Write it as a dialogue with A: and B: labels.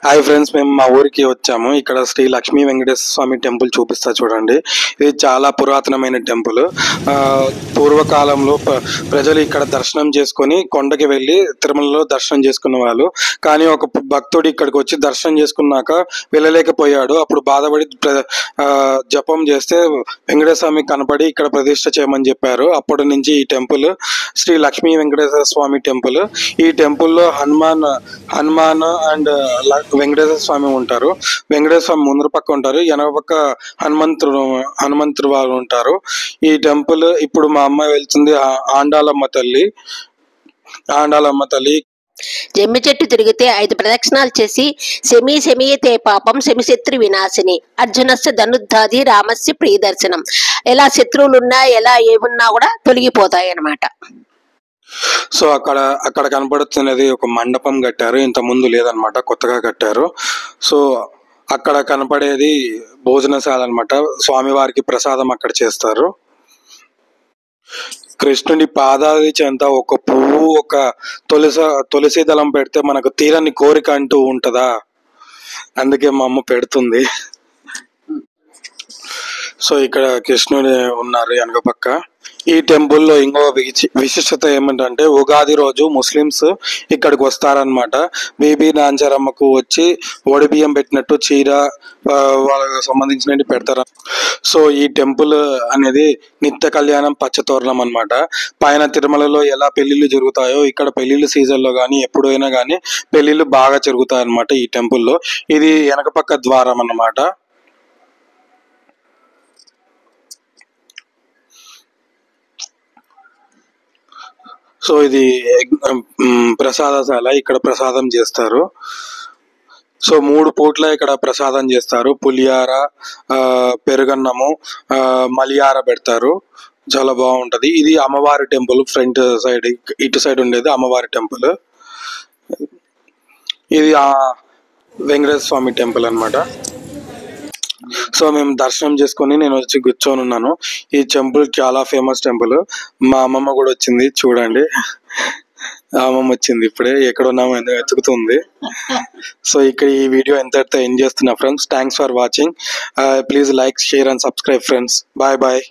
A: Hi friends, మేము మా ఊరికి వచ్చాము. ఇక్కడ శ్రీ లక్ష్మీ వెంకటేశ్వర స్వామి టెంపుల్ చూపిస్తా చూడండి. ఇది చాలా పురాతనమైన టెంపుల్. పూర్వకాలంలో ప్రజలు ఇక్కడ దర్శనం చేసుకొని కొండకి వెళ్ళి తిరుమలలో దర్శనం చేసుకున్న వాళ్ళు. కానీ ఒక భక్తుడు ఇక్కడికి వచ్చి దర్శనం చేసుకున్నాక వెళ్ళలేకపోయాడు. అప్పుడు బాధపడి జపం చేస్తే వెంకటేశ్వర స్వామి కనపడి ఇక్కడ ప్రతిష్ఠ చేయమని చెప్పారు. అప్పటి నుంచి ఈ టెంపుల్ శ్రీ లక్ష్మీ వెంకటేశ్వర స్వామి టెంపుల్. ఈ టెంపుల్లో హనుమాన్ అండ్ వెంకటేశ్వర స్వామి ఉంటారు. వెంకటేశ్వర స్వామి ముందర పక్క ఉంటారు, వెనక పక్క హనుమంతుడు వాళ్ళు ఉంటారు. ఈ టెంపుల్ ఇప్పుడు మా అమ్మ వెళ్తుంది ఆండాలమ్మ తల్లి.
B: జమ్మి చెట్టు తిరిగితే 5 ప్రదక్షిణాలు చేసి శమీయతే పాపం శమిశత్రు వినాశిని అర్జునస్య ధనుద్ధాది రామస్య ప్రియదర్శనం. ఎలా శత్రువులున్నా ఎలా ఏమున్నా కూడా తొలగిపోతాయి అన్నమాట.
A: సో అక్కడ కనపడుతున్నది ఒక మండపం కట్టారు. ఇంత ముందు లేదనమాట, కొత్తగా కట్టారు. సో అక్కడ కనపడేది భోజనశాల అనమాట. స్వామివారికి ప్రసాదం అక్కడ చేస్తారు. కృష్ణుడి పాదాది చెంత ఒక పువ్వు, ఒక తులసి దళం పెడితే మనకు తీరని కోరిక అంటూ ఉంటదా, అందుకే మా అమ్మ పెడుతుంది. సో ఇక్కడ కృష్ణుడు ఉన్నారు వెనక పక్క. ఈ టెంపుల్లో ఇంకో విశిష్టత ఏమిటంటే ఉగాది రోజు ముస్లిమ్స్ ఇక్కడికి వస్తారనమాట. బీబీ నాంచారమ్మకు వచ్చి ఒడి బియ్యం పెట్టినట్టు చీర వాళ్ళకి సంబంధించినవి పెడతారు. సో ఈ టెంపుల్ అనేది నిత్య కళ్యాణం పచ్చతోరణం అనమాట. పైన తిరుమలలో ఎలా పెళ్లిళ్ళు జరుగుతాయో ఇక్కడ పెళ్లిళ్ళు సీజన్లో కానీ ఎప్పుడైనా కానీ పెళ్లిళ్ళు బాగా జరుగుతాయి అనమాట ఈ టెంపుల్లో. ఇది వెనక పక్క ద్వారం అన్నమాట. సో ఇది ప్రసాదశాల, ఇక్కడ ప్రసాదం చేస్తారు. సో 3 పూట్ల ఇక్కడ ప్రసాదం చేస్తారు. పులిహార, పెరుగన్నము, మలియార పెడతారు. చాలా బాగుంటది. ఇది అమ్మవారి టెంపుల్. ఫ్రంట్ సైడ్ ఇటు సైడ్ ఉండేది అమ్మవారి టెంపుల్. ఇది వెంకటేశ్వర స్వామి టెంపుల్ అన్నమాట. సో మేము దర్శనం చేసుకొని నేను వచ్చి కూర్చొని ఉన్నాను. ఈ టెంపుల్ చాలా ఫేమస్ టెంపుల్. మా అమ్మమ్మ కూడా వచ్చింది చూడండి. అమ్మమ్మ వచ్చింది ఇప్పుడే, ఎక్కడ ఉన్నామో వెతుకుతుంది. సో ఇక్కడ ఈ వీడియో ఎంతటితో ఎండ్ చేస్తున్నా friends. Thanks for watching. Please like, share and subscribe friends. Bye bye.